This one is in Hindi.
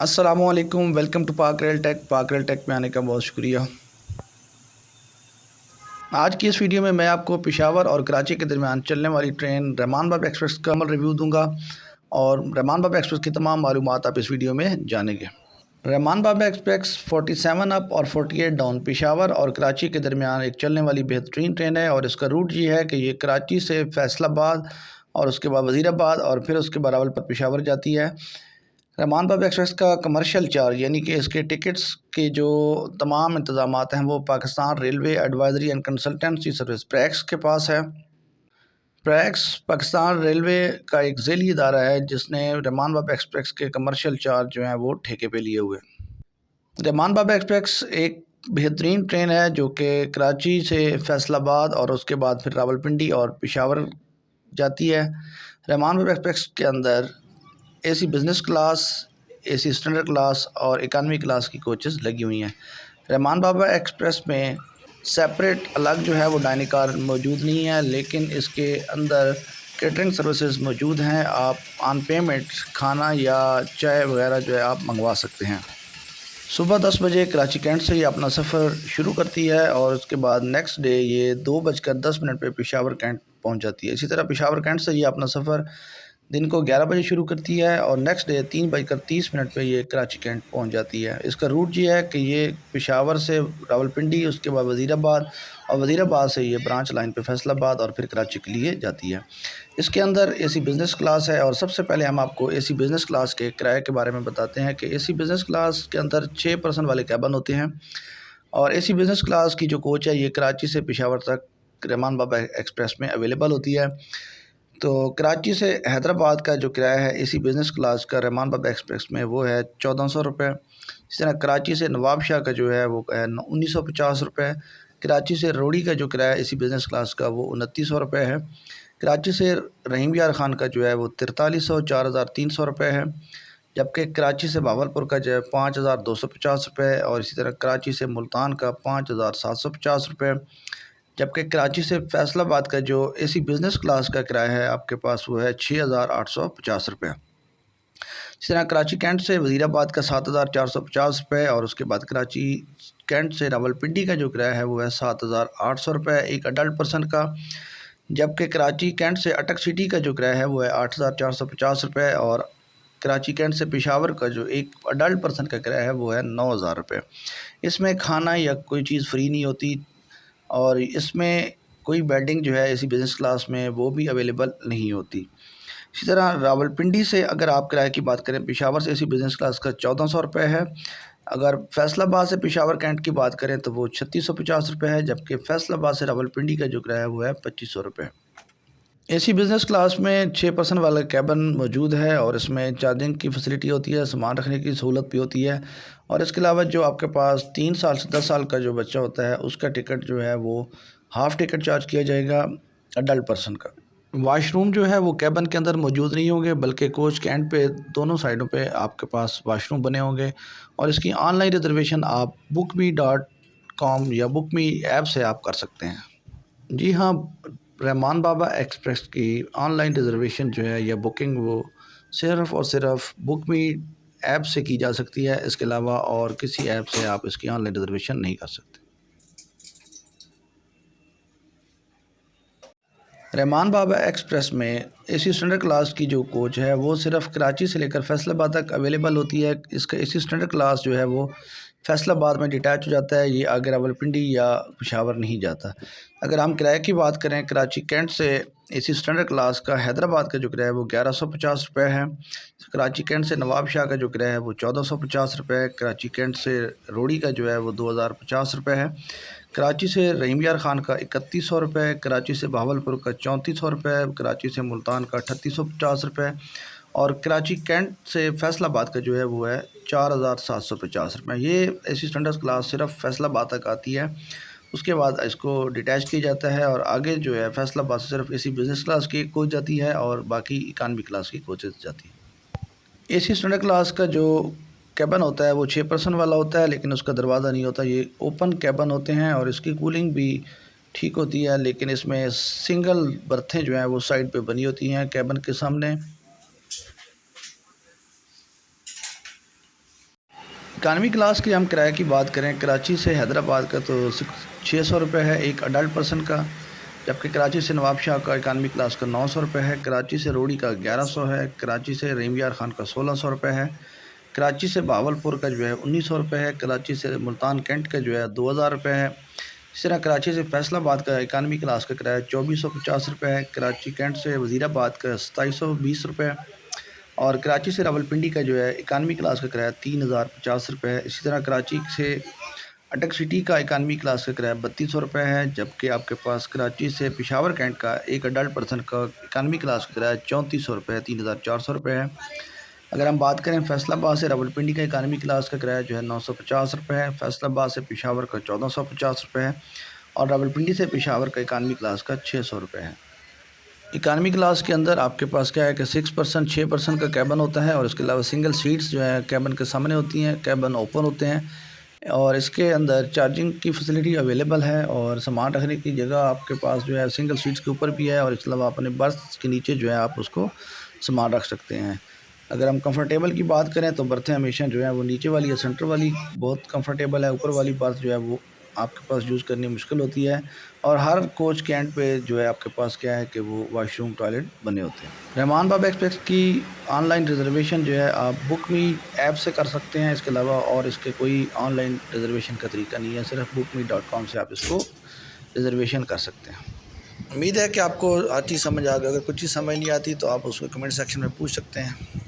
अस्सलामुअलैकुम, वेलकम टू पाक रेल टेक। पाक रेल टेक में आने का बहुत शुक्रिया। आज की इस वीडियो में मैं आपको पेशावर और कराची के दरमियान चलने वाली ट्रेन रहमान बाबा एक्सप्रेस का अमल रिव्यू दूंगा और रहमान बाबा एक्सप्रेस की तमाम मालूमात आप इस वीडियो में जानेंगे। रहमान बाबा एक्सप्रेस 47 अप और 48 डाउन पेशावर और कराची के दरमियान एक चलने वाली बेहतरीन ट्रेन है और इसका रूट ये है कि ये कराची से फैसलाबाद और उसके बाद वज़ीराबाद और फिर उसके बाद रावलपिंडी पेशावर जाती है। रहमान बाबा एक्सप्रेस का कमर्शियल चार्ज यानी कि इसके टिकट्स के जो तमाम इंतज़ामात हैं वो Pakistan railway advisory and consultancy service PRACS के पास है। प्रैक्स पाकिस्तान रेलवे का एक ज़ैली इदारा है जिसने रहमान बाबा एक्सप्रेस के कमर्शियल चार्ज जो हैं वो ठेके पे लिए हुए। रहमान बाबा एक्सप्रेस एक बेहतरीन ट्रेन है जो कि कराची से फैसलाबाद और उसके बाद फिर रावलपिंडी और पेशावर जाती है। रहमान बाबा एक्सप्रेस के अंदर AC business class, AC standard class और इकानमी क्लास की कोचेज़ लगी हुई हैं। रहमान बाबा एक्सप्रेस में सेपरेट अलग जो है वो डाइनिंग कार मौजूद नहीं है, लेकिन इसके अंदर केटरिंग सर्विसेज मौजूद हैं। आप ऑन पेमेंट खाना या चाय वगैरह जो है आप मंगवा सकते हैं। सुबह 10 बजे कराची कैंट से ये अपना सफ़र शुरू करती है और उसके बाद नेक्स्ट डे ये 2:10 पे पेशावर कैंट पहुंच जाती है। इसी तरह पेशावर कैंट से ये अपना सफ़र दिन को 11 बजे शुरू करती है और नेक्स्ट डे 3:30 पे ये कराची कैंट पहुंच जाती है। इसका रूट ये है कि ये पेशावर से रावलपिंडी, उसके बाद वज़ीराबाद और वज़ीराबाद से ये ब्रांच लाइन पे फैसलाबाद और फिर कराची के लिए जाती है। इसके अंदर एसी बिज़नेस क्लास है और सबसे पहले हम आपको एसी बिज़नेस क्लास के किराए के बारे में बताते हैं कि एसी बिज़नेस क्लास के अंदर 6 पर्सन वाले कैबन होते हैं और एसी बिज़नेस क्लास की जो कोच है ये कराची से पेशावर तक रहमान बाबा एक्सप्रेस में अवेलेबल होती है। तो कराची से हैदराबाद का जो किराया है एसी बिज़नेस क्लास का रहमान बाबा एक्सप्रेस में वो है 1400 रुपये। इस तरह कराची से नवाब शाह का जो है वो है 1950 रुपये। कराची से रोड़ी का जो किराया एसी बिज़नेस क्लास का वो 2900 रुपये है। कराची से रहीम यार ख़ान का जो है वो 4300 4300 रुपये है। जबकि कराची से भावलपुर का जो है 5250 रुपये और इसी तरह कराची से मुल्तान का 5750 रुपये। जबकि कराची से फैसलाबाद का जो एसी बिज़नेस क्लास का किराया है आपके पास वो है 6850 रुपये। इस तरह कराची कैंट से वज़ीराबाद का 7450 रुपये और उसके बाद कराची कैंट से रावलपिंडी का जो किराया है वो है 7800 रुपये एक अडल्ट पर्सन का। जबकि कराची कैंट से अटक सिटी का जो किराया है वो है 8450 रुपये और कराची कैंट से पेशावर का जो एक अडल्ट पर्सन का किराया है वो है 9000 रुपये। इसमें खाना या कोई चीज़ फ्री नहीं होती और इसमें कोई बेडिंग जो है एसी बिज़नेस क्लास में वो भी अवेलेबल नहीं होती। इसी तरह रावलपिंडी से अगर आप किराए की बात करें, पेशावर से एसी बिज़नेस क्लास का 1400 रुपये है। अगर फैसलाबाद से पेशावर कैंट की बात करें तो वो 3650 रुपये है। जबकि फैसलाबाद से रावलपिंडी का जो किराया है वो है 2500 रुपये। एसी बिज़नेस क्लास में 6 पर्सन वाला कैबिन मौजूद है और इसमें चार्जिंग की फैसिलिटी होती है, सामान रखने की सहूलत भी होती है और इसके अलावा जो आपके पास 3 साल से 10 साल का जो बच्चा होता है उसका टिकट जो है वो हाफ़ टिकट चार्ज किया जाएगा अडल्ट पर्सन का। वाशरूम जो है वो कैबिन के अंदर मौजूद नहीं होंगे, बल्कि कोच के एंड पे दोनों साइडों पे आपके पास वाशरूम बने होंगे और इसकी ऑनलाइन रिजर्वेशन आप bookme.com या बुकमी ऐप से आप कर सकते हैं। जी हाँ, रहमान बाबा एक्सप्रेस की ऑनलाइन रिज़र्वेशन जो है या बुकिंग वो सिर्फ़ और सिर्फ बुकमी ऐप से की जा सकती है। इसके अलावा और किसी ऐप से आप इसकी ऑनलाइन रिज़र्वेशन नहीं कर सकते। रहमान बाबा एक्सप्रेस में एसी स्टैंडर्ड क्लास की जो कोच है वो सिर्फ़ कराची से लेकर फैसलाबाद तक अवेलेबल होती है। इसका एसी स्टैंडर्ड क्लास जो है वो फैसलाबाद में डिटैच हो जाता है, ये आगे रावलपिंडी या पेशावर नहीं जाता। अगर हम किराए की बात करें, कराची कैंट से एसी स्टैंडर्ड क्लास का हैदराबाद का जो किराया है वो 1150 रुपये है। कराची कैंट से नवाब शाह का जो किराया है वो 1450 रुपये। कराची कैंट से रोड़ी का जो है वो 2050 रुपये है। कराची से रहीम यार ख़ान का 3100 रुपये। कराची से बहावलपुर का 3400 रुपये। कराची से मुल्तान का 3850 रुपये और कराची कैंट से फैसलाबाद का जो है वो है 4750 रुपये। ये एसी स्टैंडर्ड क्लास सिर्फ फैसलाबाद तक आती है, उसके बाद इसको डिटैच किया जाता है और आगे जो है फैसलाबाद से सिर्फ एसी बिज़नेस क्लास की कोच जाती है और बाकी इकानमी क्लास की कोचेज जाती है। एसी स्टैंडर्ड क्लास का जो कैबिन होता है वो 6 पर्सन वाला होता है, लेकिन उसका दरवाज़ा नहीं होता, ये ओपन कैबिन होते हैं और इसकी कूलिंग भी ठीक होती है, लेकिन इसमें सिंगल बर्थें जो हैं वो साइड पे बनी होती हैं कैबिन के सामने। इकानमी क्लास की हम किराए की बात करें, कराची से हैदराबाद का तो 600 रुपये है एक अडल्ट पर्सन का, जबकि कराची से नवाबशाह का इकानमी क्लास का 900 रुपये है, कराची से रोडी का 1100 है, कराची से रहीम यार खान का 1600 रुपये है, कराची से बहावलपुर का जो है 1900 रुपये है, कराची से मुल्तान कैंट का जो है 2000 रुपये है। इस तरह कराची से फैसलाबाद का इकानमी क्लास का किराया 2450 रुपये है, कराची कैंट से वज़ीराबाद का 2720 रुपये है, और कराची से रावलपिंडी का जो है इकानमी क्लास का किराया 3050 रुपये है। इसी तरह कराची से अटक सिटी का इकानमी क्लास का किराया 3200 रुपये है, जबकि आपके पास कराची से पेशावर कैंट का एक अडल्ट पर्सन का इकानमी क्लास का किराया 3400 रुपये है, 3400 रुपये है। अगर हम बात करें फैसलाबाद से रावलपिंडी का इकानमी क्लास का किराया जो है 950 रुपये है, फैसलाबाद से पेशावर का 1450 रुपये है, और रावलपिंडी से पेशावर का इकानमी क्लास का 600 रुपये है। इकानमी क्लास के अंदर आपके पास क्या है कि 6 पर्सन का कैबन होता है, और इसके अलावा सिंगल सीट्स जो है कैबन के सामने होती हैं, कैबन ओपन होते हैं, और इसके अंदर चार्जिंग की फैसिलिटी अवेलेबल है, और सामान रखने की जगह आपके पास जो है सिंगल सीट्स के ऊपर भी है, और इसके अलावा अपने बर्थ के नीचे जो है आप उसको सामान रख सकते हैं। अगर हम कंफर्टेबल की बात करें तो बर्थ हमेशा जो है वो नीचे वाली या सेंटर वाली बहुत कंफर्टेबल है, ऊपर वाली बर्थ जो है वो आपके पास यूज़ करनी मुश्किल होती है, और हर कोच के एंड पे जो है आपके पास क्या है कि वो वॉशरूम टॉयलेट बने होते हैं। रहमान बाब एक्सप्रेस की ऑनलाइन रिजर्वेशन जो है आप बुक मी ऐप से कर सकते हैं, इसके अलावा और इसके कोई ऑनलाइन रिजर्वेशन का तरीका नहीं है, सिर्फ bookme.com से आप इसको रिजर्वेशन कर सकते हैं। उम्मीद है कि आपको हर चीज़ समझ आ गई। अगर कुछ चीज़ समझ नहीं आती तो आप उसको कमेंट सेक्शन में पूछ सकते हैं।